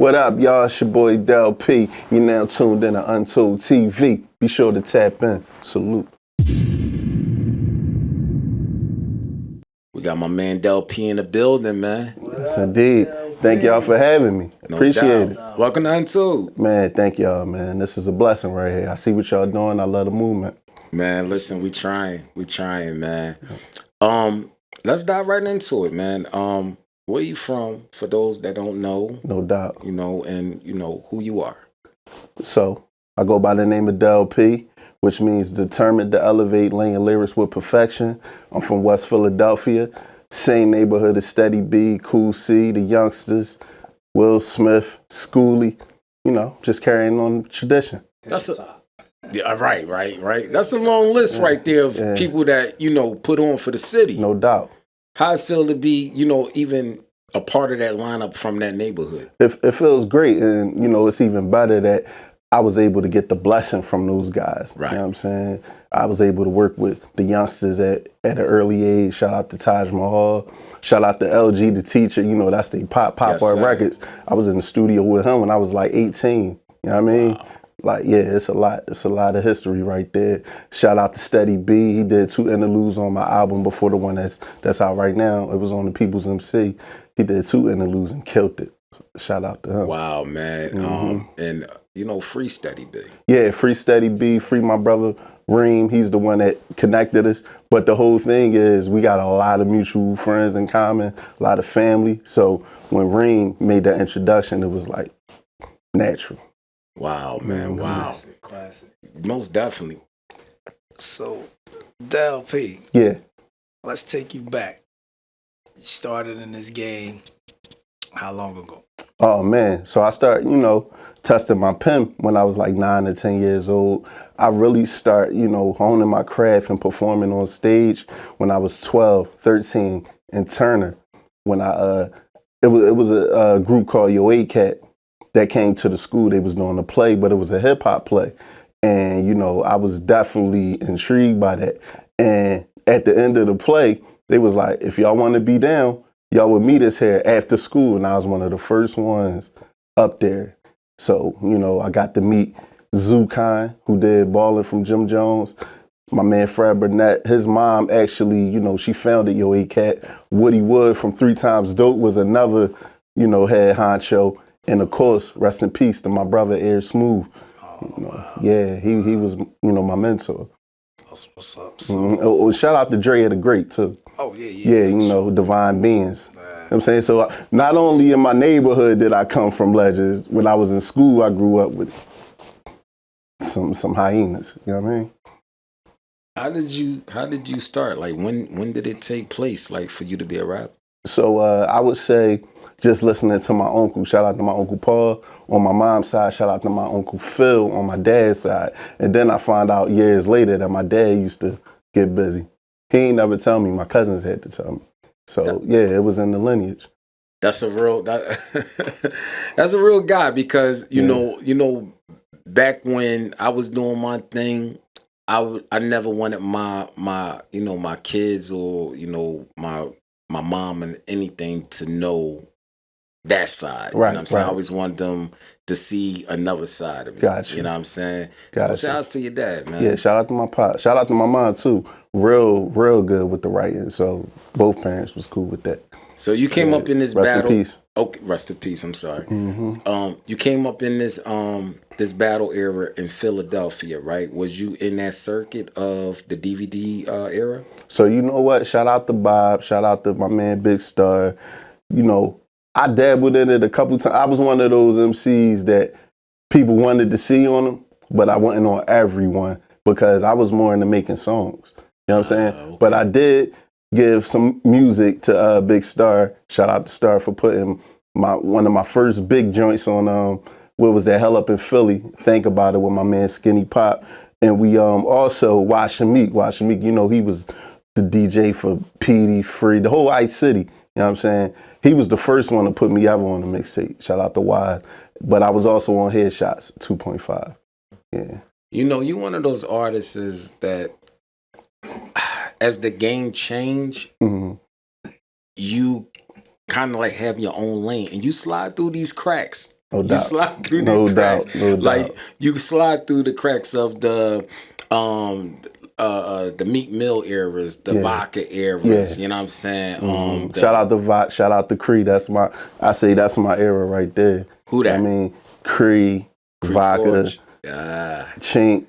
What up, y'all? It's your boy Dell-P. You now tuned in to Untold TV. Be sure to tap in. Salute. We got my man Dell-P in the building, man. Yes, indeed. Thank y'all for having me. No Appreciate doubt. it. Welcome to Untold. Man, thank y'all, man. This is a blessing right here. I see what y'all doing. I love the movement. Man, listen, we trying, man. Let's dive right into it, man. Where you from? For those that don't know, No doubt. and who you are. So, I go by the name of Dell-P, which means determined to elevate laying lyrics with perfection. I'm from West Philadelphia. Same neighborhood as Steady B, Cool C, the youngsters, Will Smith, Schoolie. Just carrying on tradition. That's right. That's a long list right there of people that, put on for the city. No doubt. How it feel to be, even a part of that lineup from that neighborhood? It feels great. And, it's even better that I was able to get the blessing from those guys. Right. You know what I'm saying? I was able to work with the youngsters at an early age. Shout out to Taj Mahal. Shout out to LG, the teacher. That's the Pop Yes, Art sir. Records. I was in the studio with him when I was like 18. You know what I mean? Wow. It's a lot. It's a lot of history right there. Shout out to Steady B. He did 2 interludes on my album before the one that's out right now. It was on the People's MC. He did 2 interludes and killed it. Shout out to him. Wow, man. And free Steady B. Yeah, free Steady B, free my brother Reem. He's the one that connected us. But the whole thing is we got a lot of mutual friends in common, a lot of family. So when Reem made that introduction, it was like natural. Wow, man. Wow. Classic. Most definitely. So, Dell-P, Yeah. let's take you back. You started in this game how long ago? Oh, man. So I started, testing my pen when I was like 9 or 10 years old. I really start, honing my craft and performing on stage when I was 12, 13 in Turner. When it was a group called Yo A-Cat that came to the school. They was doing a play, but it was a hip hop play. And, I was definitely intrigued by that. And at the end of the play, they was like, if y'all want to be down, y'all would meet us here after school. And I was one of the first ones up there. So, I got to meet Zukan, who did Ballin' from Jim Jones. My man Fred Burnett, his mom actually, she founded Yo A-Cat. Woody Wood from 3 Times Dope was another, head honcho. And of course, rest in peace to my brother Air Smooth. Wow. Yeah, he was, my mentor. That's what's up. So, Oh, shout out to Dre the Great too. oh, yeah. Yeah, sure. Divine Beings. Man. You know what I'm saying? So not only in my neighborhood did I come from legends, when I was in school, I grew up with some hyenas. You know what I mean? How did you start? Like when did it take place, like for you to be a rapper? So I would say just listening to my uncle. Shout out to my Uncle Paul on my mom's side. Shout out to my Uncle Phil on my dad's side. And then I found out years later that my dad used to get busy. He ain't never tell me. My cousins had to tell me. So yeah, it was in the lineage. That's a real that's a real guy because you know back when I was doing my thing, I never wanted my kids or my mom and anything to know that side. Right, You know what I'm saying? right. I always wanted them to see another side of me. Gotcha. You know what I'm saying? Gotcha. So shout outs to your dad, man. Yeah, shout out to my pop. Shout out to my mom too. Real good with the writing. So both parents was cool with that. So you came up in this Rest battle. in peace. Okay, rest in peace. I'm sorry. Mm-hmm. You came up in this this battle era in Philadelphia, right? Was you in that circuit of the DVD era? So you know what? Shout out to Bob. Shout out to my man Big Star. I dabbled in it a couple times. I was one of those MCs that people wanted to see on them, but I wasn't on everyone because I was more into making songs. You know what I'm saying? Okay. But I did give some music to Big Star. Shout out to Star for putting one of my first big joints on what was that, Hell Up in Philly. Think About It with my man Skinny Pop. And we also Wash and Meek, he was the DJ for PD Free, the whole Ice City. You know what I'm saying? He was the first one to put me ever on the mixtape. Shout out to Wise. But I was also on Headshots 2.5. Yeah. You one of those artists is that as the game changed, you kind of like have your own lane and you slide through these cracks. No You doubt. slide through No these cracks. doubt. No Like doubt. you slide through the cracks of the Meek Mill eras, the Yeah. Vodka eras. Yeah. You know what I'm saying? Shout out to Vot, shout out to Cree. That's my era right there. Who that? I mean, Cree, Vodka, Forge. Yeah. Chink,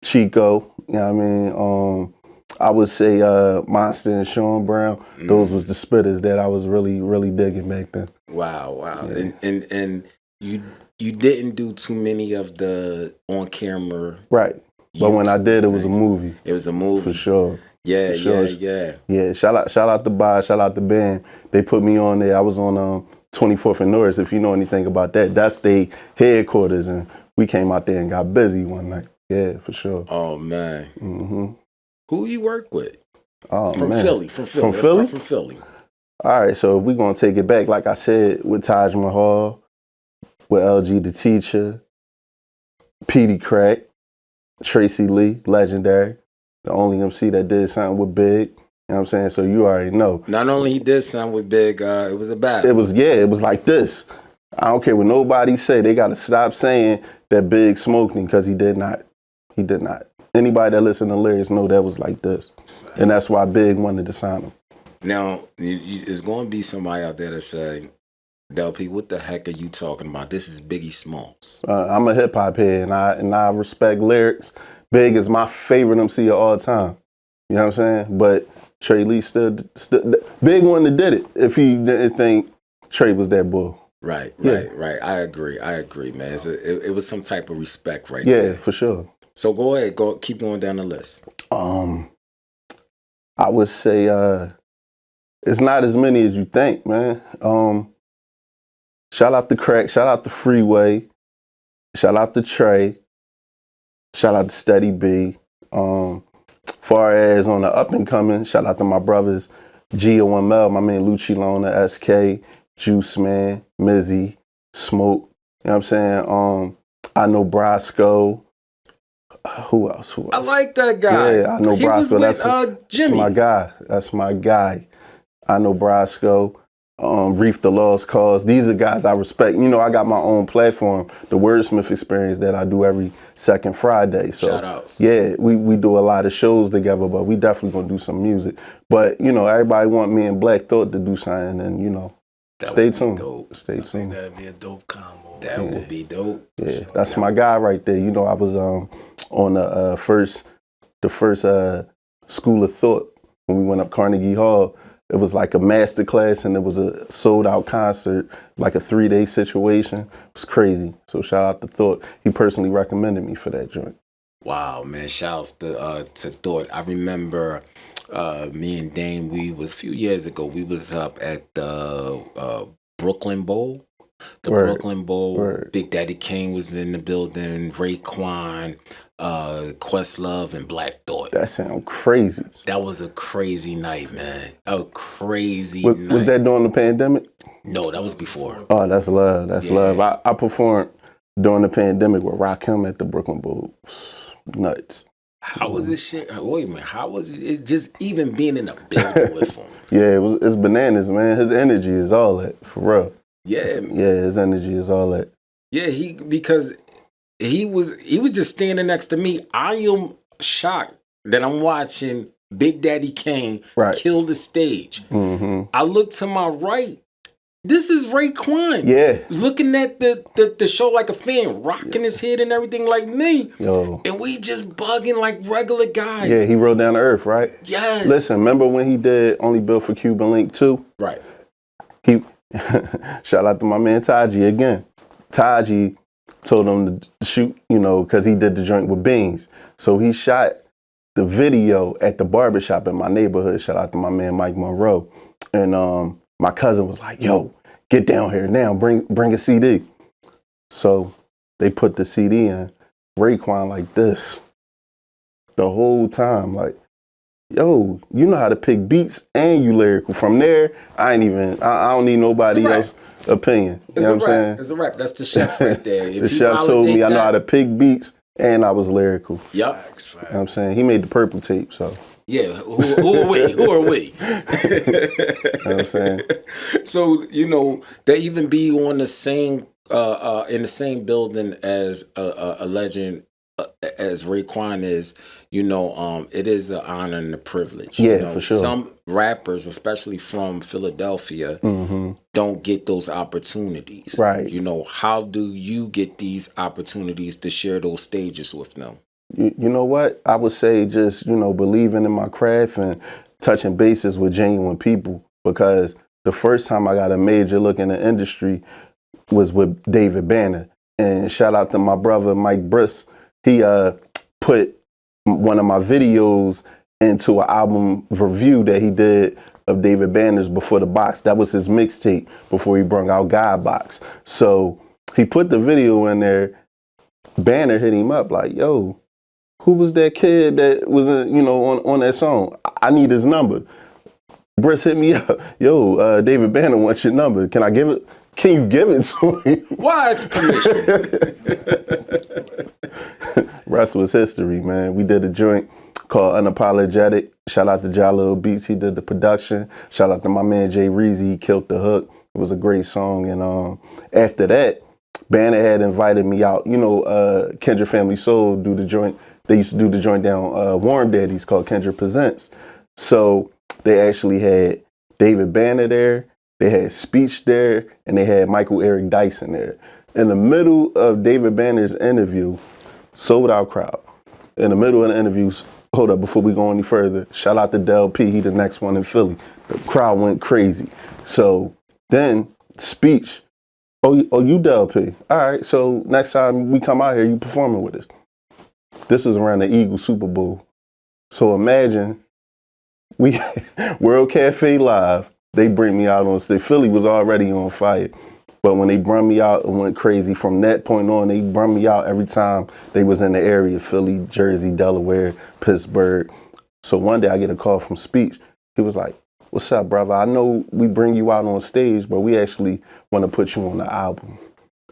Chico. You know what I mean? I would say Monster and Sean Brown. Those was the spitters that I was really, really digging back then. Wow. Yeah. And you didn't do too many of the on camera. Right. But when I YouTube did, it was a things. movie. It was a movie. For sure. Yeah, For sure. Yeah, shout out to Bob, shout out to Ben. They put me on there. I was on 24th and Norris, if you know anything about that. That's the headquarters, and we came out there and got busy one night. Yeah, for sure. Oh man. Mm-hmm. Who you work with? Oh, From man. Philly. From Let's Philly? start from Philly. All right, so if we're going to take it back, like I said, with Taj Mahal, with LG the Teacher, Petey Crack, Tracy Lee, legendary. The only MC that did something with Big. You know what I'm saying? So you already know. Not only he did something with Big, it was a battle. It was like this. I don't care what nobody say. They got to stop saying that Big smoked him because he did not. He did not. Anybody that listen to lyrics know that was like this. And that's why Big wanted to sign him. Now, it's going to be somebody out there that say, Dell-P, what the heck are you talking about? This is Biggie Smalls. I'm a hip hop head and I respect lyrics. Big is my favorite MC of all time. You know what I'm saying? But Trey Lee still Big one that did it if he didn't think Trey was that bull. Right. I agree, man. It was some type of respect right there. Yeah, for sure. So go ahead, keep going down the list. I would say it's not as many as you think, man. Shout out to Crack, shout out to Freeway, shout out to Trey, shout out to Steady B. Far as on the up and coming, shout out to my brothers, G.O.M.L., my man Lucci Lona, SK, Juice Man, Mizzy, Smoke. You know what I'm saying? I know Brasco. Who else? I like that guy. Yeah, I know he Brasco. Was with, That's my guy. That's my guy. I know Brasco. Reef the Lost Cause. These are guys I respect. You know, I got my own platform, the Wordsmith Experience, that I do every second Friday. So, shout outs. Yeah, we do a lot of shows together, but we definitely gonna do some music. But, you know, everybody want me and Black Thought to do something, and, you know, stay tuned. Stay tuned. I think that'd be a dope combo. That would be dope. Yeah, that's my guy right there. You know, I was on the first School of Thought when we went up Carnegie Hall. It was like a master class and it was a sold out concert, like a 3-day situation. It was crazy. So shout out to Thought. He personally recommended me for that joint. Wow, man. Shouts to Thought. I remember me and Dame, we was a few years ago, we was up at the Brooklyn Bowl. Brooklyn Bowl. Word. Big Daddy Kane was in the building, Raekwon, Questlove, and Black Thought. That sounds crazy. That was a crazy night, man. A crazy night. Was that during the pandemic? No, that was before. Oh, that's love. That's love. I performed during the pandemic with Rakim at the Brooklyn Bowl. Nuts. How was this shit? Wait a minute. How was it? It's just even being in a building with him. Yeah, it's bananas, man. His energy is all that, for real. Yeah. His energy is all that. Yeah, because he was just standing next to me. I am shocked that I'm watching Big Daddy Kane kill the stage. Mm-hmm. I look to my right. This is Raekwon. Yeah. Looking at the show like a fan, rocking his head and everything like me. Yo. And we just bugging like regular guys. Yeah, he rode down to earth, right? Yes. Listen, remember when he did Only Built for Cuban Link 2? Right. He shout out to my man Taji again. Taji told him to shoot, you know, because he did the joint with Beans. So he shot the video at the barbershop in my neighborhood. Shout out to my man Mike Monroe. And my cousin was like, yo, get down here now, bring a CD. So they put the CD in. Raekwon like this the whole time, like, yo, you know how to pick beats and you lyrical. From there, I don't need nobody else's opinion. You know what I'm saying? It's a rap. That's the chef right there. The chef told me I know how to pick beats and I was lyrical. Yep. Facts. You know what I'm saying? He made the purple tape, so. Yeah, who are we? Who are we? You know what I'm saying? So they even be on the same in the same building as a legend as Raekwon is. It is an honor and a privilege. Yeah, for sure. Some rappers, especially from Philadelphia, don't get those opportunities. Right. How do you get these opportunities to share those stages with them? You know what? I would say just, believing in my craft and touching bases with genuine people, because the first time I got a major look in the industry was with David Banner. And shout out to my brother, Mike Briss. He put one of my videos into an album review that he did of David Banner's Before the Box. That was his mixtape before he brought out God Box. So he put the video in there. Banner hit him up like, yo, who was that kid that was on that song? I need his number. Briss hit me up. Yo, David Banner wants your number. Can I give it? Can you give it to him? Why it's permission? Rest was history, man. We did a joint called Unapologetic. Shout out to Jalil Beats. He did the production. Shout out to my man Jay Reezy. He killed the hook. It was a great song. And after that, Banner had invited me out. Kendra Family Soul do the joint. They used to do the joint down Warm Daddies called Kendra Presents. So they actually had David Banner there, they had Speech there, and they had Michael Eric Dyson there. In the middle of David Banner's interview, sold out crowd. In the middle of the interviews, hold up, before we go any further, shout out to Dell-P, he the next one in Philly. The crowd went crazy. So then Speech, oh you Dell-P. All right, so next time we come out here, you performing with us. This was around the Eagles Super Bowl. So imagine we World Cafe Live, they bring me out on stage. Philly was already on fire. But when they brought me out, it went crazy. From that point on, they brought me out every time they was in the area, Philly, Jersey, Delaware, Pittsburgh. So one day I get a call from Speech. He was like, what's up, brother? I know we bring you out on stage, but we actually want to put you on the album.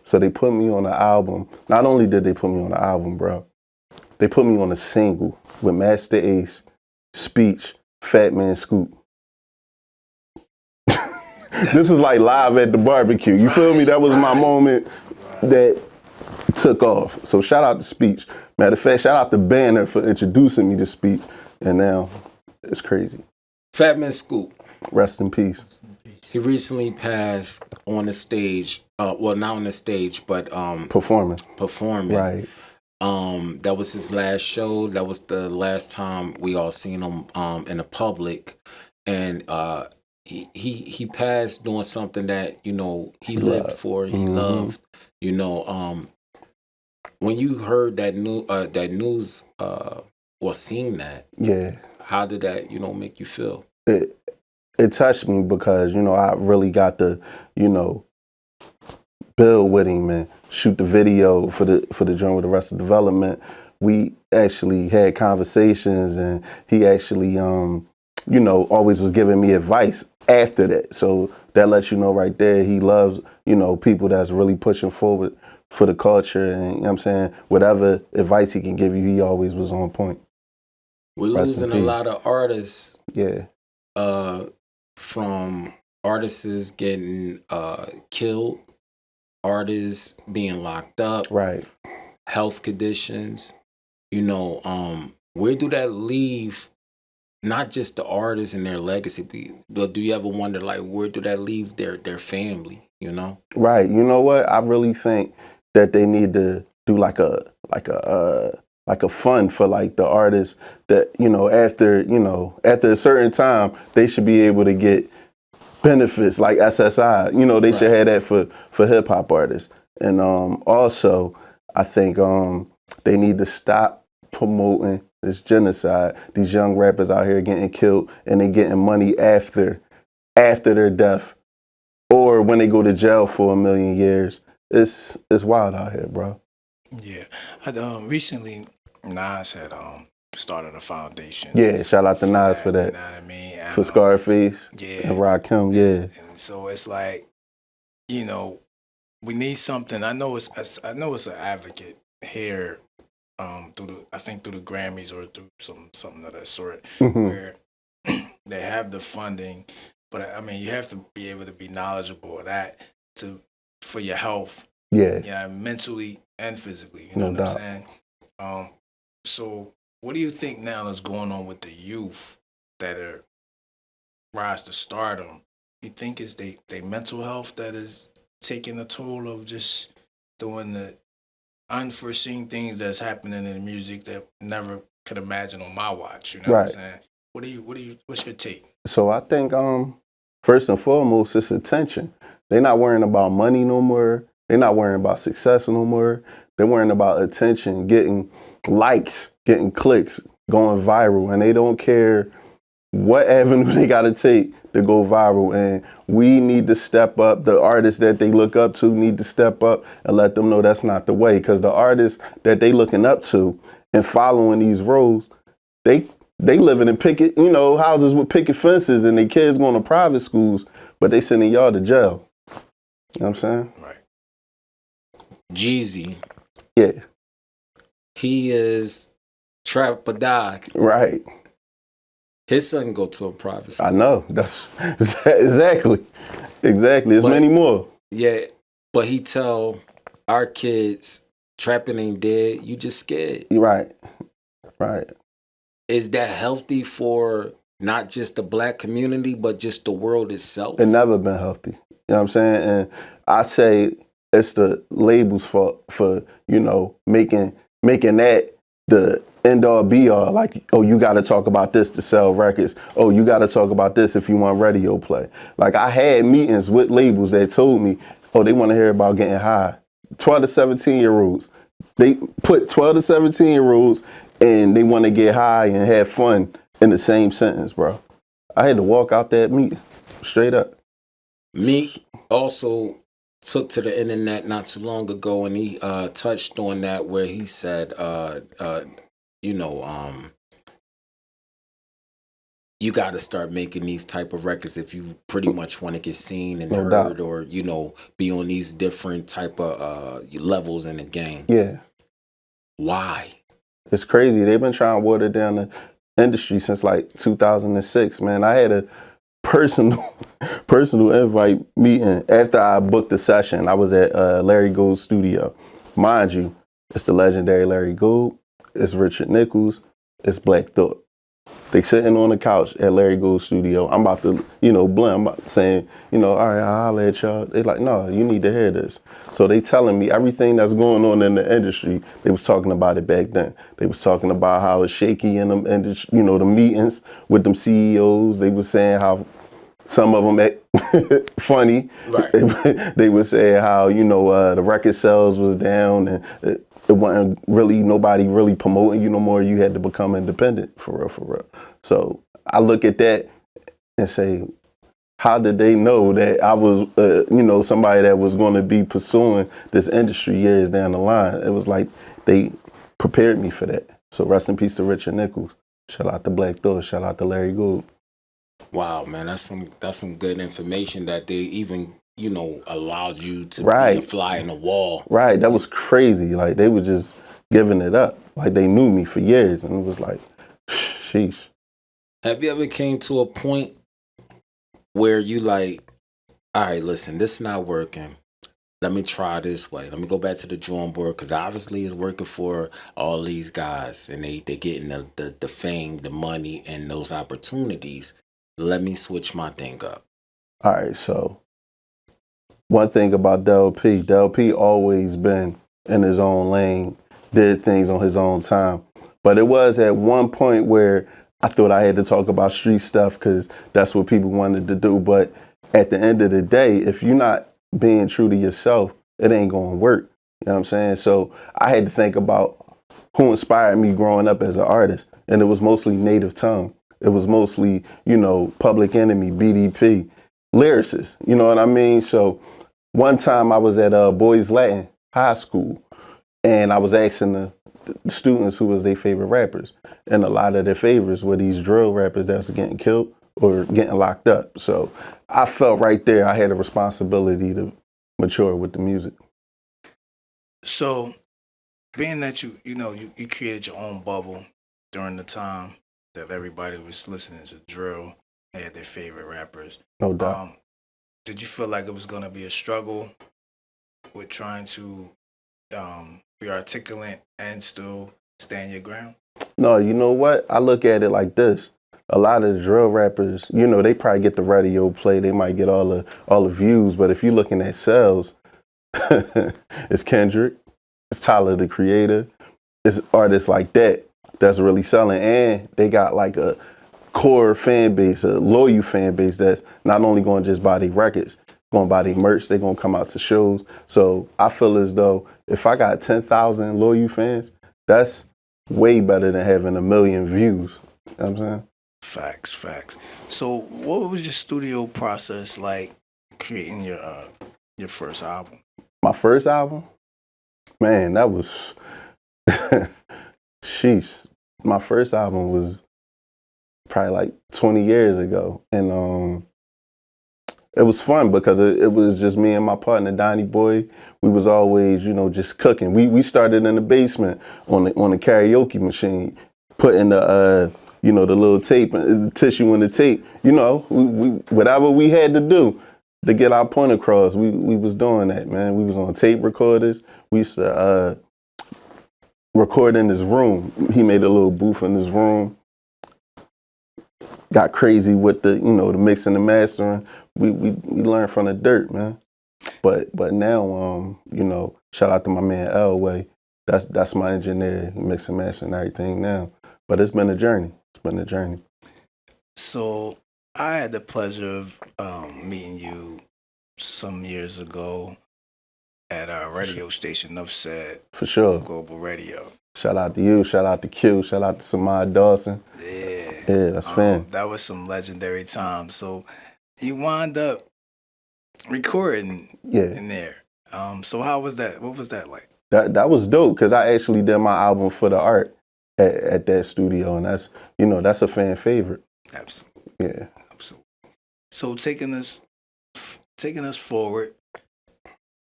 So they put me on the album. Not only did they put me on the album, bro, they put me on a single with Master Ace, Speech, Fat Man Scoop. This was like live at the barbecue. You feel me? That was my moment that took off. So shout out to Speech. Matter of fact, shout out to Banner for introducing me to Speech. And now it's crazy. Fat Man Scoop. Rest in peace. He recently passed on the stage. Well, not on the stage, but Performing. Performing. Right. That was his last show. That was the last time we all seen him in the public. And he passed doing something that he lived for. He loved. When you heard that news or seen that, yeah, how did that make you feel? It touched me because I really got to build with him and shoot the video for the joint with Arrested Development. We actually had conversations, and he actually always was giving me advice after that. So that lets you know right there he loves, people that's really pushing forward for the culture. And you know what I'm saying, whatever advice he can give you, he always was on point. We're losing a lot of artists. Yeah. From artists getting killed, artists being locked up, right, health conditions. Where do that leave not just the artists and their legacy, but do you ever wonder, like, where do that leave their family? Right. You know what? I really think that they need to do like a fund for like the artists that after a certain time they should be able to get benefits like SSI. They should have that for hip hop artists. And also I think they need to stop promoting this genocide. These young rappers out here getting killed and they getting money after their death or when they go to jail for 1,000,000 years. It's wild out here, bro. Yeah. Recently Nas had started a foundation. Yeah, shout out to Nas for that. You know what I mean? And, for Scarface. Yeah. And Rakim, yeah. And so it's like, we need something. I know it's an advocate here through the Grammys or through something of that sort, Hmm. where they have the funding, but I mean, you have to be able to be knowledgeable of that to for your health, Yeah, yeah, mentally and physically. You know no what I'm doubt. saying? Um, so what do you think now is going on with the youth that are rise to stardom? You think it's they mental health that is taking a toll of just doing the unforeseen things that's happening in music that never could imagine on my watch. You know what I'm Right. saying? What's your take? So I think first and foremost it's attention. They're not worrying about money no more. They're not worrying about success no more. They're worrying about attention, getting likes, getting clicks, going viral, and they don't care what avenue they got to take to go viral. And we need to step up. The artists that they look up to need to step up and let them know that's not the way. Because the artists that they looking up to and following these roles, they they living in houses with picket fences, and their kids going to private schools, but they sending y'all to jail. You know what I'm saying? Right. Jeezy, Yeah, he is trap or die. right. His son go to a private I school. know. That's exactly. There's But many more. yeah, but he tell our kids trapping ain't dead. You just scared. You're right. Right. Is that healthy for not just the black community, but just the world itself? It never been healthy. You know what I'm saying? And I say it's the labels for making that the end all be all. Like, oh, you got to talk about this to sell records. Oh, you got to talk about this if you want radio play. Like, I had meetings with labels that told me, oh, they want to hear about getting high. 12 to 17-year-olds. They put 12 to 17-year-olds and they want to get high and have fun in the same sentence, bro. I had to walk out that meeting straight up. Meek also took to the internet not too long ago, and he touched on that where he said, you know, you got to start making these type of records if you pretty much want to get seen and No heard, doubt. or be on these different type of levels in the game. Yeah, Why? it's crazy. They've been trying to water down the industry since like 2006, man. I had a personal personal invite meeting after I booked the session. I was at Larry Gould's studio. Mind you, it's the legendary Larry Gould, it's Richard Nichols, it's Black Thought. They sitting on the couch at Larry Gould's studio. I'm about to, blend. I'm about saying, all right, I'll holler at y'all. They like, no, you need to hear this. So they telling me everything that's going on in the industry. They was talking about it back then. They was talking about how it's shaky in them, the meetings with them CEOs. They was saying how some of them act funny. Right. They were saying how the record sales was down, and it wasn't really nobody really promoting you no more. You had to become independent for real, for real. So I look at that and say, how did they know that I was somebody that was going to be pursuing this industry years down the line? It was like they prepared me for that. So rest in peace to Richard Nichols. Shout out to Black Thought. Shout out to Larry Gould. Wow, man, that's some good information that they even allowed you to be a Right. fly in the wall. Right, that was crazy. Like, they were just giving it up. Like, they knew me for years, and it was like, sheesh. Have you ever came to a point where you like, all right, listen, this is not working. Let me try this way. Let me go back to the drawing board, because obviously it's working for all these guys, and they getting the fame, the money, and those opportunities. Let me switch my thing up. All right, so one thing about Dell-P always been in his own lane, did things on his own time. But it was at one point where I thought I had to talk about street stuff because that's what people wanted to do. But at the end of the day, if you're not being true to yourself, it ain't going to work. You know what I'm saying? So I had to think about who inspired me growing up as an artist. And it was mostly Native Tongue. It was mostly, Public Enemy, BDP, lyricists. You know what I mean? So one time I was at Boys Latin High School, and I was asking the students who was their favorite rappers. And a lot of their favorites were these drill rappers that's getting killed or getting locked up. So I felt right there I had a responsibility to mature with the music. So being that you created your own bubble during the time that everybody was listening to drill, they had their favorite rappers. No doubt. Did you feel like it was gonna be a struggle with trying to be articulate and still stand your ground? No, you know what? I look at it like this. A lot of the drill rappers, they probably get the radio play. They might get all the views. But if you're looking at sales, it's Kendrick, it's Tyler the Creator, it's artists like that that's really selling, and they got like a core fan base, a loyal fan base that's not only going to just buy their records, going to buy their merch. They're going to come out to shows. So I feel as though if I got 10,000 loyal fans, that's way better than having 1 million views. You know what I'm saying? Facts. So, what was your studio process like creating your first album? My first album, man, that was sheesh. My first album was probably like 20 years ago, and it was fun because it was just me and my partner Donnie Boy. We was always, just cooking. We started in the basement on the karaoke machine, putting the the little tape, the tissue in the tape. We whatever we had to do to get our point across, we was doing that, man. We was on tape recorders. We used to record in his room. He made a little booth in his room. Got crazy with the the mix and the mastering. We learned from the dirt, man. But now shout out to my man Elway. That's my engineer, mix and master and everything now. But it's been a journey. So I had the pleasure of meeting you some years ago at our radio station, Enough Said. For sure. Global Radio. Shout out to you. Shout out to Q. Shout out to Samad Dawson. Yeah, that's fan. That was some legendary times. So you wound up recording in there. So how was that? What was that like? That was dope because I actually did my album for the art at that studio, and that's that's a fan favorite. Absolutely. Yeah. Absolutely. So taking us forward,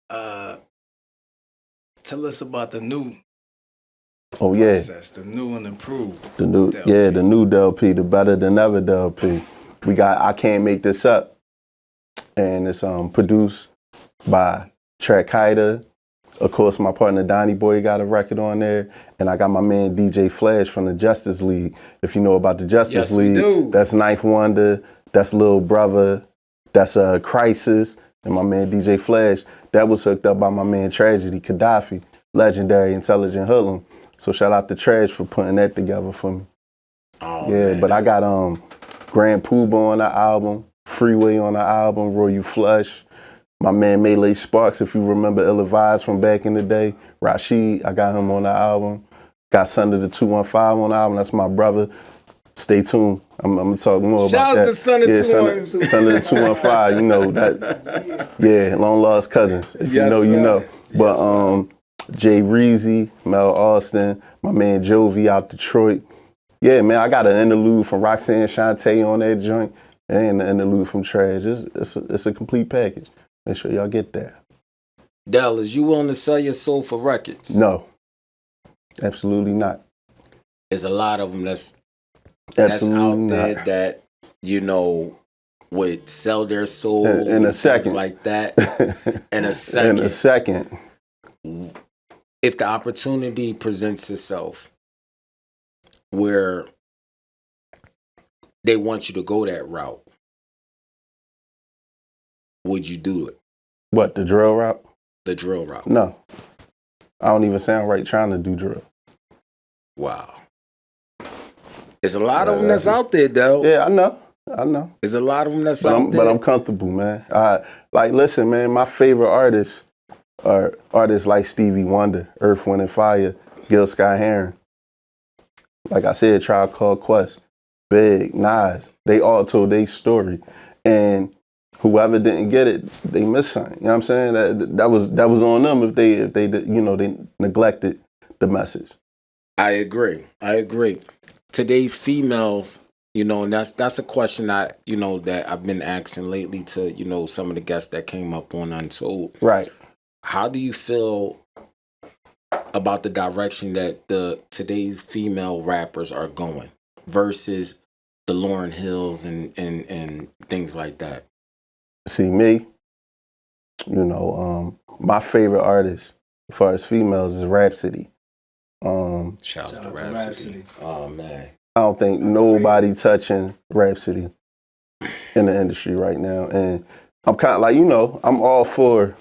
tell us about the new process, the new and improved. The new Dell-P. The new Dell-P, the better than ever Dell-P. We got I Can't Make This Up, and it's produced by Track Hyder. Of course, my partner Donnie Boy got a record on there, and I got my man DJ Flash from the Justice League. If you know about the Justice League, we do. That's Ninth Wonder, that's Lil Brother, that's Crisis, and my man DJ Flash. That was hooked up by my man Tragedy Gaddafi, legendary intelligent hoodlum. So shout out to Trash for putting that together for me. Oh, yeah, man. But I got Grand Poobah on the album, Freeway on the album, Royal Flush. My man Melee Sparks, if you remember Ill Advised from back in the day. Rashid, I got him on the album. Got Son of the 215 on the album. That's my brother. Stay tuned. I'm going to talk more about that. Shouts to Son of 215. Son of the 215, that. Yeah, long lost cousins. If you know, you know. But Jay Reezy, Mel Austin, my man Jovi out Detroit. Yeah, man, I got an interlude from Roxanne Shante on that joint, and an interlude from Trash. It's a complete package. Make sure y'all get that. Dell, is you willing to sell your soul for records? No, absolutely not. There's a lot of them that's Absolutely out there not. that would sell their soul in a second, like that. In a second. In a second. If the opportunity presents itself where they want you to go that route, would you do it? What, the drill route? The drill route. No. I don't even sound right trying to do drill. Wow. There's a lot of them that's out there, though. Yeah, I know. There's a lot of them that's out there. But I'm comfortable, man. Listen, man, my favorite artists are artists like Stevie Wonder, Earth, Wind and Fire, Gil Scott-Heron. Like I said, Tribe Called Quest, Big, Nas. They all told their story. And whoever didn't get it, they missed something. You know what I'm saying? That was on them if they they neglected the message. I agree. Today's females, and that's a question that I've been asking lately to some of the guests that came up on Untold. Right. How do you feel about the direction that today's female rappers are going versus the Lauryn Hills and things like that? See me, my favorite artist as far as females is Rhapsody. Shouts to Shout out to Rhapsody. Rhapsody. Oh man. I don't think nobody touching Rhapsody in the industry right now. And I'm kind of like, I'm all for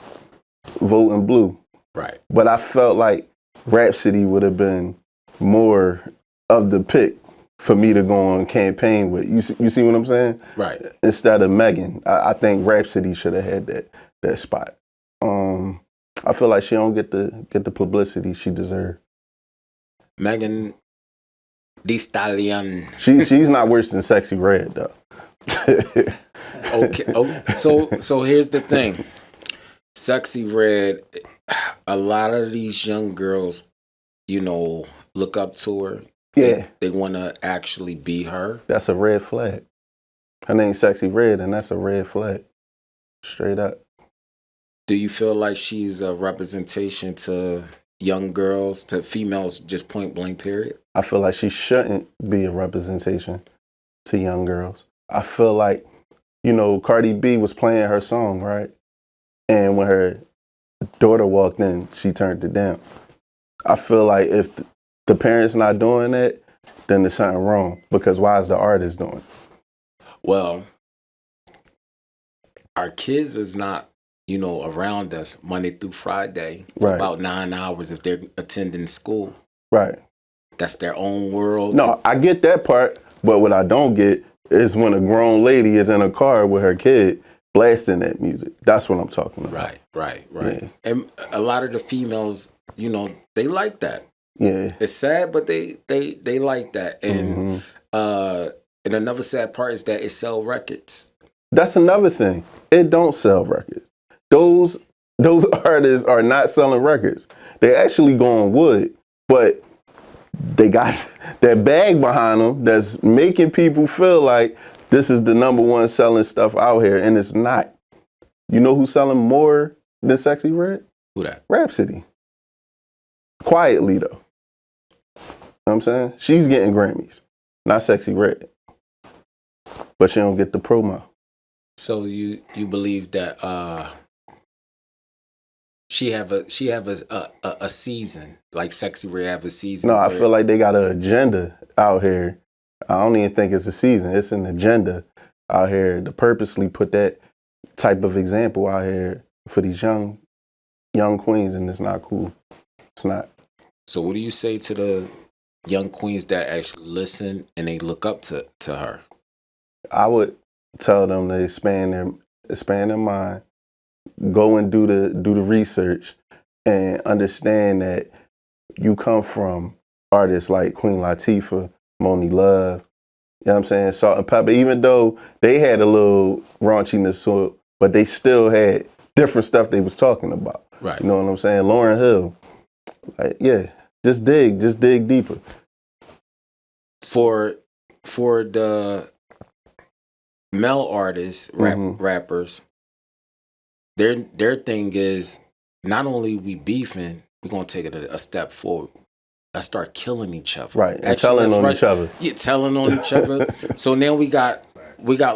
voting blue. Right. But I felt like Rhapsody would have been more of the pick for me to go on campaign with. You see what I'm saying? Right. Instead of Megan, I think Rhapsody should have had that spot. I feel like she don't get the publicity she deserves. Megan Thee Stallion. She's not worse than Sexy Red though. Okay. Oh, so here's the thing. Sexy Red, a lot of these young girls, look up to her. Yeah. They want to actually be her. That's a red flag. Her name's Sexy Red, and that's a red flag. Straight up. Do you feel like she's a representation to young girls, to females, just point blank, period? I feel like she shouldn't be a representation to young girls. I feel like, Cardi B was playing her song, right? And when her daughter walked in, she turned it down. I feel like if the parents not doing that, then there's something wrong. Because why is the artist doing it? Well, our kids is not, around us Monday through Friday for Right. about 9 hours if they're attending school. Right. That's their own world. No, I get that part, but what I don't get is when a grown lady is in a car with her kid blasting that music. That's what I'm talking about. Right. Yeah. And a lot of the females, they like that. Yeah. It's sad, but they like that. And Mhm. and another sad part is that it sell records. That's another thing. It don't sell records. Those artists are not selling records. They actually go on wood, but they got that bag behind them that's making people feel like this is the number one selling stuff out here, and it's not. You know who's selling more than Sexy Red? Who that? Rhapsody. Quietly, though. You know what I'm saying? She's getting Grammys, not Sexy Red. But she don't get the promo. So you believe that she have a season, like Sexy Red have a season? No, I where- feel like they got an agenda out here. I don't even think it's a season. It's an agenda out here to purposely put that type of example out here for these young queens, and it's not cool. It's not. So what do you say to the young queens that actually listen and they look up to her? I would tell them to expand their mind, go and do the research, and understand that you come from artists like Queen Latifah, Moni Love, you know what I'm saying, Salt and Pepper, even though they had a little raunchiness to it, but they still had different stuff they was talking about. Right. You know what I'm saying? Lauryn Hill. Like, yeah, just dig deeper. For the male artists, rappers, their thing is not only we beefing, we're gonna take it a step forward. Let's start killing each other. Right. And telling on each other. Yeah, telling on each other. So now we got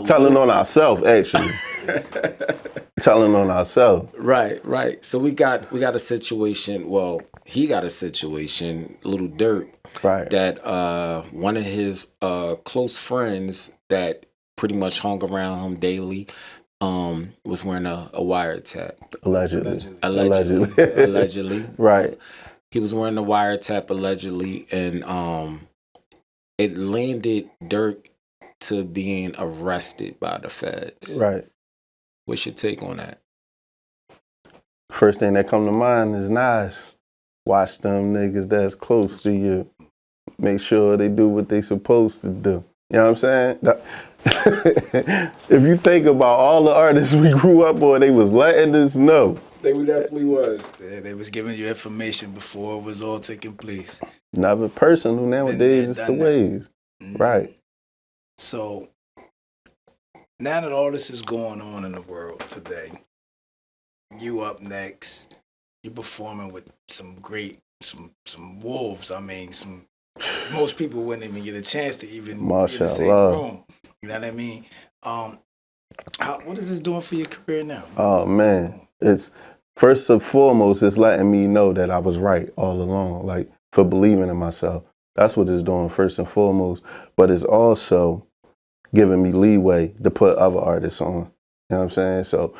telling on ourselves, actually. Telling on ourselves. Right. So we got a situation. Well, he got a situation, Little Dirt, right, that one of his close friends that pretty much hung around him daily was wearing a wiretap. Allegedly. Right. He was wearing a wiretap allegedly, and it landed Dirk to being arrested by the feds. Right. What's your take on that? First thing that come to mind is Nas. Watch them niggas that's close to you. Make sure they do what they supposed to do. You know what I'm saying? If you think about all the artists we grew up on, they was letting us know. They definitely was. They was giving you information before it was all taking place. Never personal. Nowadays it's the ways. Mm-hmm. Right. So now that all this is going on in the world today, you up next, you performing with some wolves. I mean, most people wouldn't even get a chance to even be in the same Mashallah. room. You know what I mean? What is this doing for your career now? Oh man, it's first and foremost, it's letting me know that I was right all along, like for believing in myself. That's what it's doing first and foremost. But it's also giving me leeway to put other artists on. You know what I'm saying? So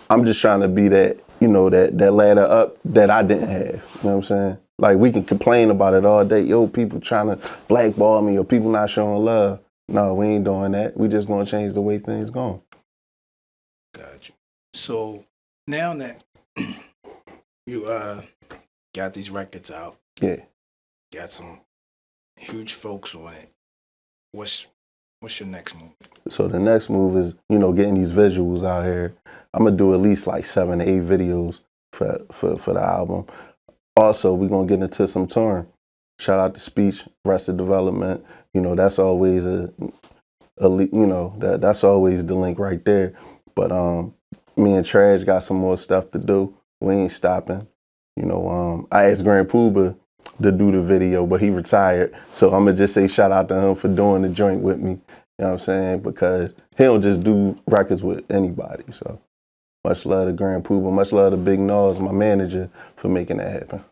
I'm just trying to be that, that ladder up that I didn't have. You know what I'm saying? Like we can complain about it all day. Yo, people trying to blackball me or people not showing love. No, we ain't doing that. We just gonna change the way things going. Got you. So now that you got these records out, Yeah. got some huge folks on it, what's your next move? So the next move is, getting these visuals out here. I'm gonna do at least like 7 to 8 videos for the album. Also, we're gonna get into some touring. Shout out to Speech, Arrested Development. That's always that's always the link right there. But me and Trash got some more stuff to do. We ain't stopping. I asked Grand Pooba to do the video, but he retired. So I'm gonna just say shout out to him for doing the joint with me. You know what I'm saying? Because he don't just do records with anybody. So much love to Grand Pooba, much love to Big Nas, my manager, for making that happen.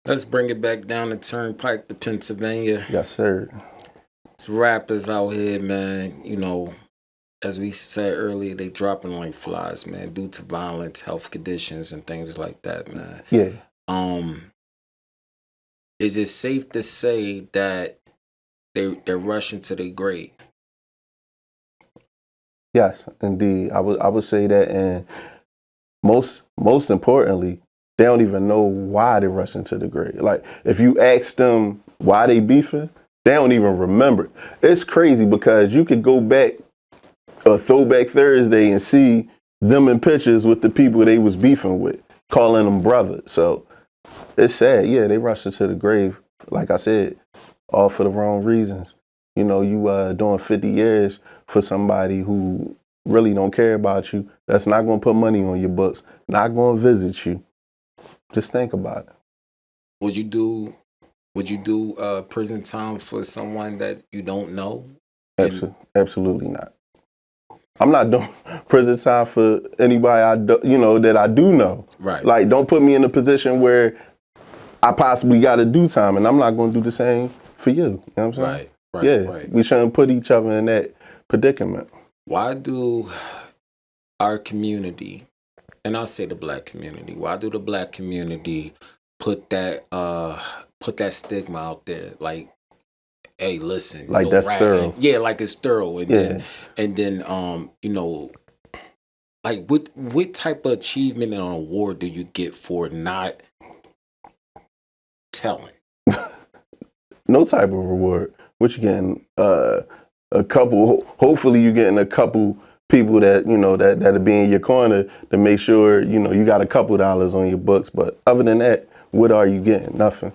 Let's bring it back down the turnpike to Pennsylvania. Yes, sir. It's rappers out here, man. As we said earlier, they dropping like flies, man, due to violence, health conditions, and things like that, man. Yeah. Is it safe to say that they're rushing to their grave? Yes, indeed. I would say that, and most importantly, they don't even know why they're rushing to the grave. Like if you ask them why they beefing, they don't even remember. It's crazy because you could go back a Throwback Thursday and see them in pictures with the people they was beefing with, calling them brother. So it's sad. Yeah, they rushing to the grave. Like I said, all for the wrong reasons. You doing 50 years for somebody who really don't care about you, that's not going to put money on your books, not going to visit you. Just think about it. Would you do prison time for someone that you don't know? Absolutely not. I'm not doing prison time for anybody that I do know. Right. Like, don't put me in a position where I possibly got to do time, and I'm not going to do the same for you. You know what I'm saying? Right. Yeah. Right. We shouldn't put each other in that predicament. Why do our community, and I'll say the black community, why do the black community put that stigma out there? Like, hey, listen, like that's thorough. Yeah, like it's thorough. And then like what type of achievement and award do you get for not telling? No type of reward. What you getting? A couple. Hopefully, you getting a couple people that that'll be in your corner to make sure you got a couple dollars on your books. But other than that, what are you getting? Nothing.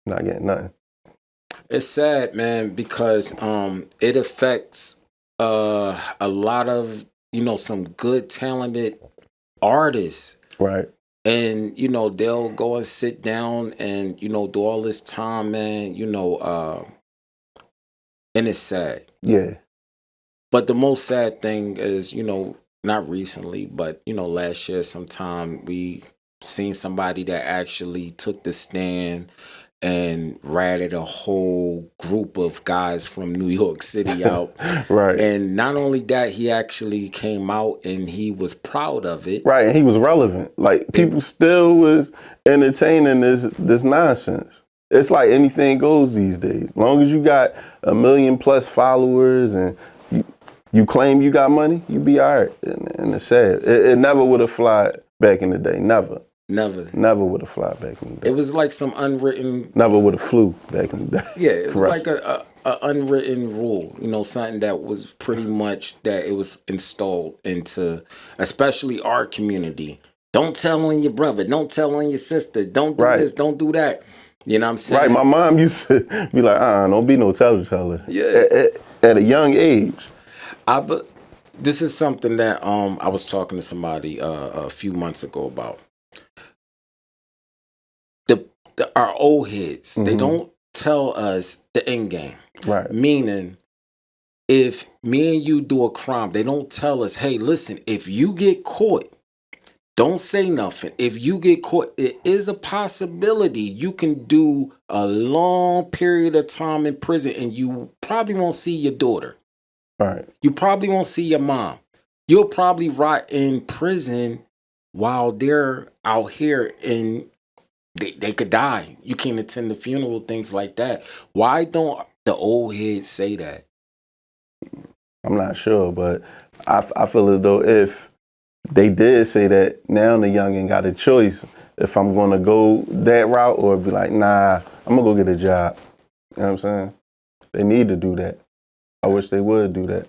Not getting nothing. It's sad, man, because it affects a lot of some good talented artists. Right. And they'll go and sit down and do all this time, man. And it's sad. Yeah. But the most sad thing is, not recently, but last year sometime we seen somebody that actually took the stand and ratted a whole group of guys from New York City out. Right. And not only that, he actually came out and he was proud of it. Right, and he was relevant. Like people still was entertaining this nonsense. It's like anything goes these days. As long as you got 1 million plus followers and you claim you got money, you be all right. And it's sad. It never would have flied back in the day. Never would have fly back in the day. It was like some unwritten. Never would have flew back in the day. Yeah, it was like a unwritten rule. Something that was pretty much that it was installed into, especially our community. Don't tell on your brother. Don't tell on your sister. Don't do this. Don't do that. You know what I'm saying? Right. My mom used to be like, don't be no teller. Yeah. At a young age. this is something that I was talking to somebody a few months ago about. Our old heads, they don't tell us the end game. Right. Meaning, if me and you do a crime, they don't tell us, hey, listen, if you get caught, don't say nothing. If you get caught, it is a possibility you can do a long period of time in prison and you probably won't see your daughter. Right. You probably won't see your mom. You'll probably rot in prison while they're out here and they could die. You can't attend the funeral, things like that. Why don't the old heads say that? I'm not sure, but I feel as though if they did say that, now the youngin got a choice. If I'm gonna go that route or be like, nah, I'm gonna go get a job. You know what I'm saying? They need to do that. I wish they would do that.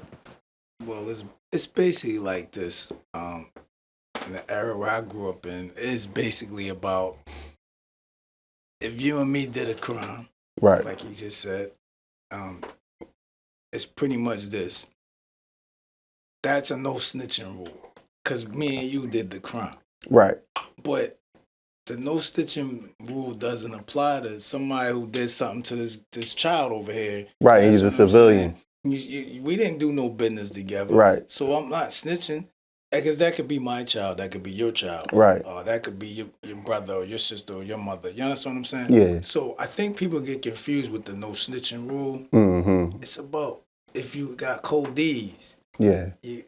Well, it's basically like this. In the era where I grew up in, it's basically about if you and me did a crime, Right. like he just said, it's pretty much this. That's a no snitching rule, cause me and you did the crime. Right. But the no snitching rule doesn't apply to somebody who did something to this child over here. Right. That's He's a what I'm civilian. saying. We didn't do no business together. Right. So I'm not snitching. Because that could be my child, that could be your child. Right. That could be your brother or your sister or your mother. You understand what I'm saying? Yeah. So I think people get confused with the no snitching rule. Mm-hmm. It's about if you got cold D's. Yeah. You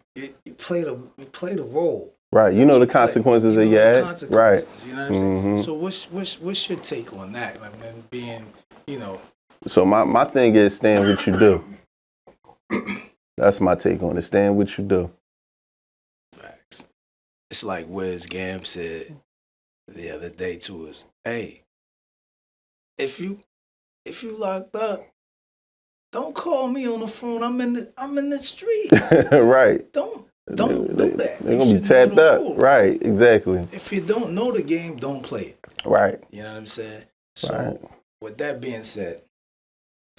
play the role. Right. You know the consequences of your act. Right. You know what I'm saying? So what's your take on that? Like, man, being, you know. So my thing is stand what you do. That's my take on it. Stand what you do. Facts. It's like Wiz Gam said the other day to us, hey, if you locked up, don't call me on the phone. I'm in the streets. Right. Don't do that. They're gonna be tapped up. Right, exactly. If you don't know the game, don't play it. Right. You know what I'm saying? So Right. with that being said,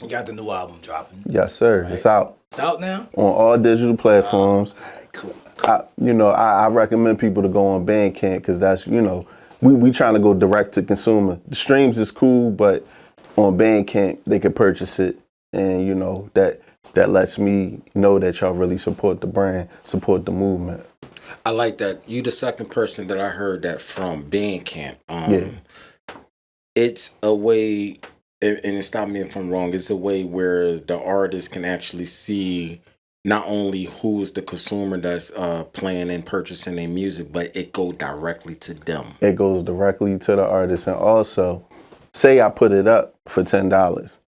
you got the new album dropping. Yes, sir. Right? It's out. It's out now? On all digital platforms. All right, cool. I recommend people to go on Bandcamp because that's, we trying to go direct to consumer. The streams is cool, but on Bandcamp they can purchase it, and that lets me know that y'all really support the brand, support the movement. I like that. You the second person that I heard that from, Bandcamp. Yeah. It's a way, and stop me if I'm wrong, it's a way where the artist can actually see not only who is the consumer that's playing and purchasing their music, but it go directly to them. It goes directly to the artist. And also, say I put it up for $10.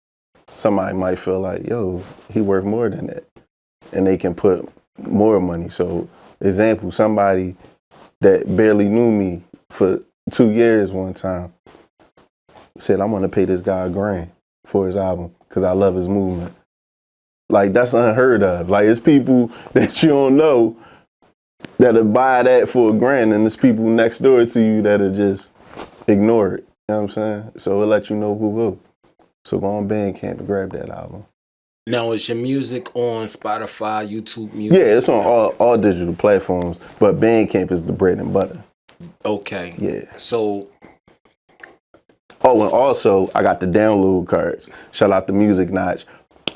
Somebody might feel like, yo, he worth more than that. And they can put more money. So, example, somebody that barely knew me for 2 years one time said, I'm going to pay this guy $1,000 for his album because I love his movement. Like, that's unheard of. Like, it's people that you don't know that'll buy that for $1,000, and there's people next door to you that'll just ignore it. You know what I'm saying? So it'll let you know who. So go on Bandcamp to grab that album. Now, is your music on Spotify, YouTube Music? Yeah, it's on all digital platforms, but Bandcamp is the bread and butter. Okay. Yeah. So. Oh, and also, I got the download cards. Shout out to Music Notch.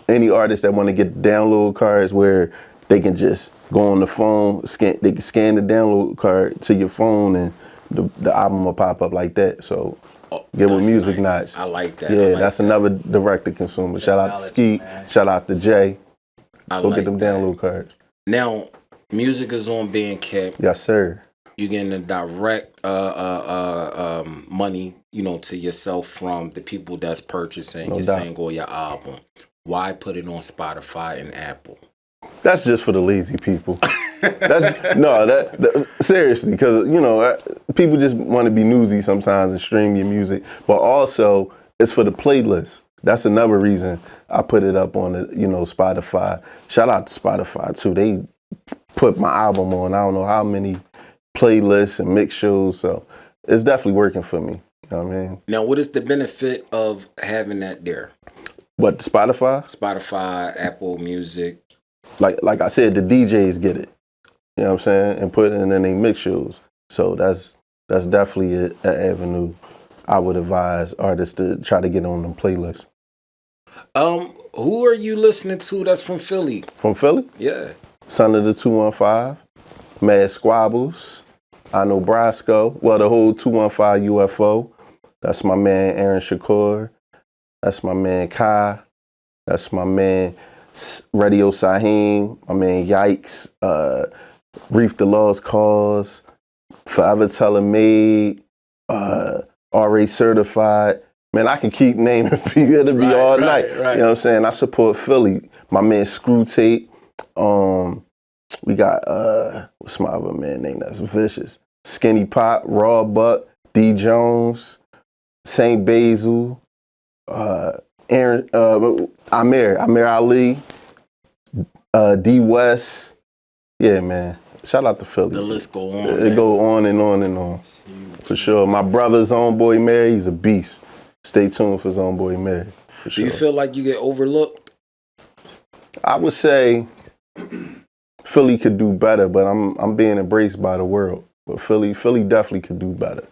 Any artists that want to get the download cards where they can just go on the phone, they can scan the download card to your phone, and the album will pop up like that. So get with Music Notch. I like that. Yeah, that's another direct to consumer. Shout out to Skeet. Shout out to Jay. Go get them download cards. Now, music is on Bandcamp. Yes, sir. You're getting the direct money, to yourself from the people that's purchasing your single or your album. Why put it on Spotify and Apple? That's just for the lazy people. Seriously, because people just want to be newsy sometimes and stream your music, but also it's for the playlist. That's another reason I put it up on the Spotify. Shout out to Spotify too. They put my album on I don't know how many playlists and mix shows, so it's definitely working for me. You know what I mean? Now, what is the benefit of having that there? What, Spotify? Spotify, Apple Music. like I said, the DJs get it. You know what I'm saying? And put it in their mix shows. So that's definitely an avenue I would advise artists to try to get on them playlists. Who are you listening to that's from Philly? From Philly? Yeah. Son of the 215, Mad Squabbles, I know Brasco, well, the whole 215 UFO. That's my man Aaron Shakur. That's my man Kai. That's my man Radio Saheem. My man Yikes. Reef the Lost Cause. Forever Telling Made. RA Certified. Man, I can keep naming people. It'll be all night. Right. You know what I'm saying? I support Philly. My man Screw Tape. We got what's my other man name that's vicious? Skinny Pop, Raw Buck, D Jones, Saint Basil, Aaron, Amir Ali, D West. Yeah, man. Shout out to Philly. The list go on. It go on and on and on. For sure. My brother's own boy Mary, he's a beast. Stay tuned for his own boy Mary. For sure. Do you feel like you get overlooked? I would say Philly could do better, but I'm being embraced by the world. But Philly definitely could do better.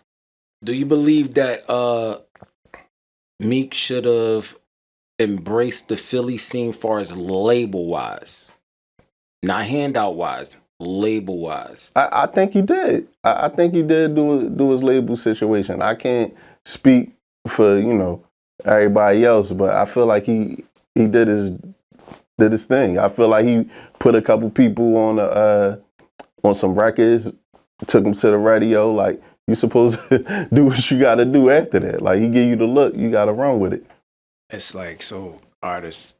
Do you believe that Meek should have embraced the Philly scene far as label wise? Not handout wise, label wise. I think he did. I think he did do his label situation. I can't speak for, everybody else, but I feel like he did his thing. I feel like he put a couple people on some records, took them to the radio. Like, you supposed to do what you got to do after that. Like, he give you the look, you got to run with it. It's like, so artists,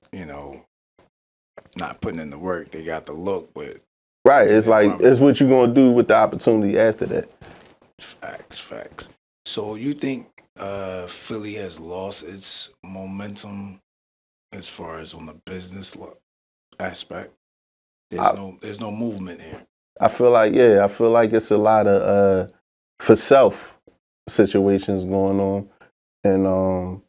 not putting in the work, they got the look, but right. It's like, it's what you gonna do with the opportunity after that. Facts. So you think Philly has lost its momentum as far as on the business aspect? There's no movement here. I feel like it's a lot of for self situations going on, and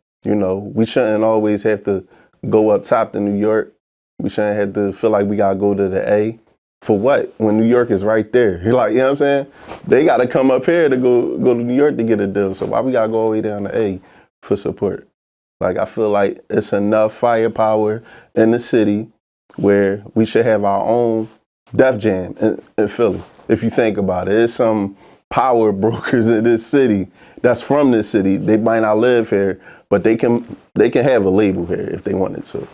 we shouldn't always have to go up top to New York. We shouldn't have to feel like we gotta go to the A. For what? When New York is right there. You're like, you know what I'm saying? They gotta come up here to go to New York to get a deal. So why we gotta go all the way down to A for support? Like, I feel like it's enough firepower in the city where we should have our own Def Jam in Philly. If you think about it, there's some power brokers in this city that's from this city. They might not live here, but they can have a label here if they wanted to.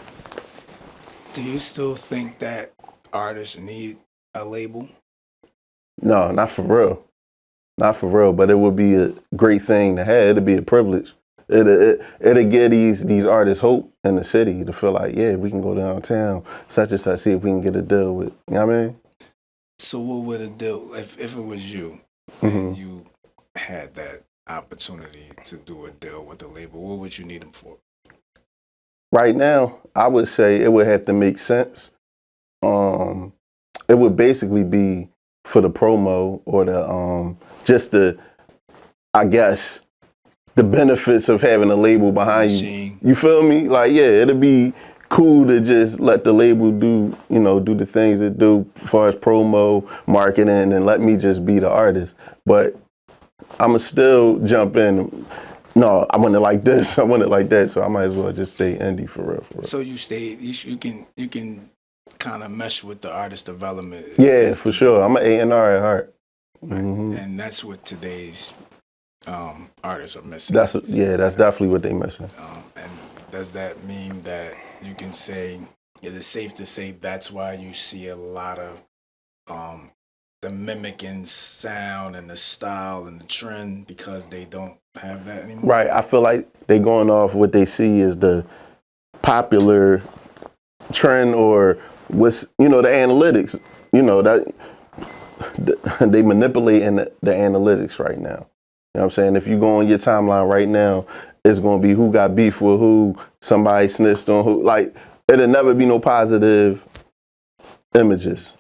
Do you still think that artists need a label? No, not for real. Not for real, but it would be a great thing to have. It'd be a privilege. It'll give these artists hope in the city to feel like, yeah, we can go downtown, such and such, see if we can get a deal with, you know what I mean? So what would a deal, if it was you, and you had that opportunity to do a deal with a label, what would you need them for? Right now, I would say it would have to make sense. It would basically be for the promo or the just the, I guess, the benefits of having a label behind you. You feel me? Like, yeah, it'd be cool to just let the label do the things it do as far as promo, marketing, and let me just be the artist. But I'ma still jump in. No, I want it like this. I want it like that. So I might as well just stay indie for real. So you can kind of mesh with the artist development. Yeah, for sure. I'm an A&R at heart. Right. And that's what today's artists are missing. That's definitely what they missing. And does that mean that you can say, is it safe to say that's why you see a lot of the mimicking sound and the style and the trend, because they don't have that anymore? Right. I feel like they going off what they see as the popular trend or what's, the analytics, that they manipulating the analytics right now. You know what I'm saying? If you go on your timeline right now, it's going to be who got beef with who, somebody snitched on who. Like, it'll never be no positive images.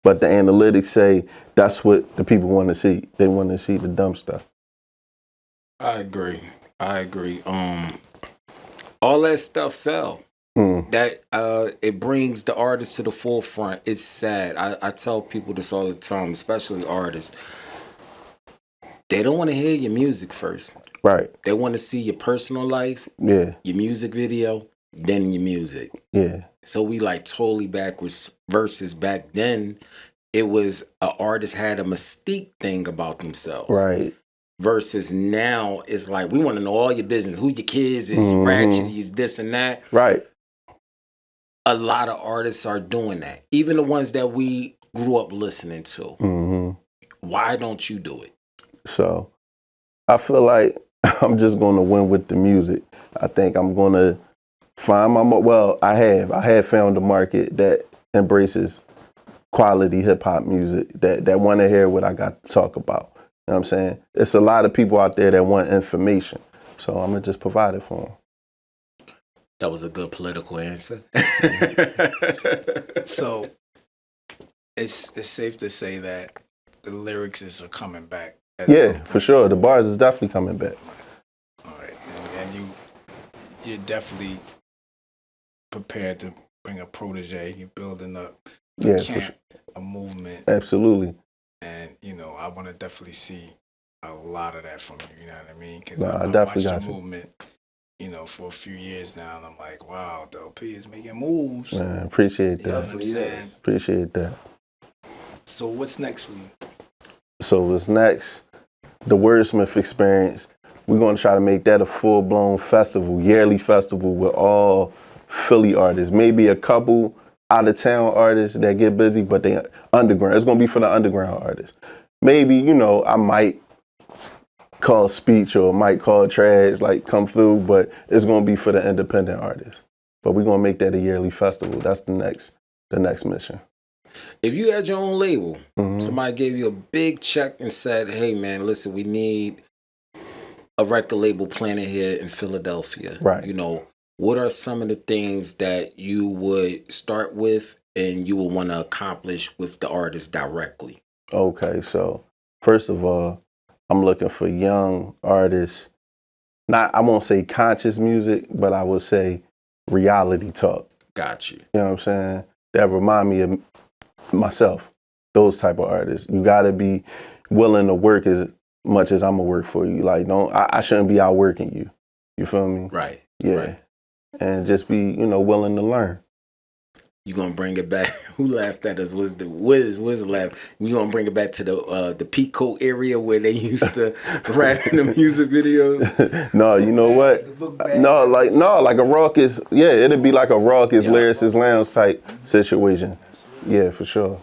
But the analytics say that's what the people want to see. They want to see the dumb stuff. I agree. All that stuff sell. That it brings the artist to the forefront. It's sad. I tell people this all the time, especially artists. They don't want to hear your music first. Right. They want to see your personal life, Yeah. your music video, then your music. Yeah. So we like totally backwards versus back then. It was an artist had a mystique thing about themselves. Right. Versus now, it's like we want to know all your business, who your kids is, you ratchet, is this and that. Right. A lot of artists are doing that. Even the ones that we grew up listening to. Why don't you do it? So I feel like I'm just going to win with the music. I think I'm going to find I have found a market that embraces quality hip hop music, that want to hear what I got to talk about. You know what I'm saying? It's a lot of people out there that want information. So I'm going to just provide it for them. That was a good political answer. So it's safe to say that the lyrics are coming back. Yeah, for sure. The bars is definitely coming back. All right. And you're definitely prepared to bring a protege. You're building up a camp, a movement. Absolutely. And, I want to definitely see a lot of that from you, you know what I mean? Because I I've definitely watched got your you. movement, for a few years now, and I'm like, wow, Dell-P is making moves. Man, appreciate that. You know what I'm saying? Appreciate that. So what's next for you? So what's next? The Wordsmith Experience. We're going to try to make that a full-blown festival, yearly festival with all Philly artists. Maybe a couple out-of-town artists that get busy, but they underground. It's going to be for the underground artists. Maybe, I might call speech or might call trash, like come through, but it's going to be for the independent artists. But we're going to make that a yearly festival. That's the next mission. If you had your own label, somebody gave you a big check and said, hey man, listen, we need a record label planted here in Philadelphia. Right. What are some of the things that you would start with and you would want to accomplish with the artist directly? Okay, so first of all, I'm looking for young artists. I won't say conscious music, but I would say reality talk. Got you. You know what I'm saying? That remind me of myself, those type of artists. You got to be willing to work as much as I'm going to work for you. Like, I shouldn't be outworking you. You feel me? Right. Yeah. Right. And just be, willing to learn. You gonna bring it back? Who laughed at us? Was the Wiz laugh? We gonna bring it back to the Pico area where they used to rap in the music videos? No, you know what? Like a raucous, it'd be like a raucous lyricist lounge type situation. Yeah, for sure.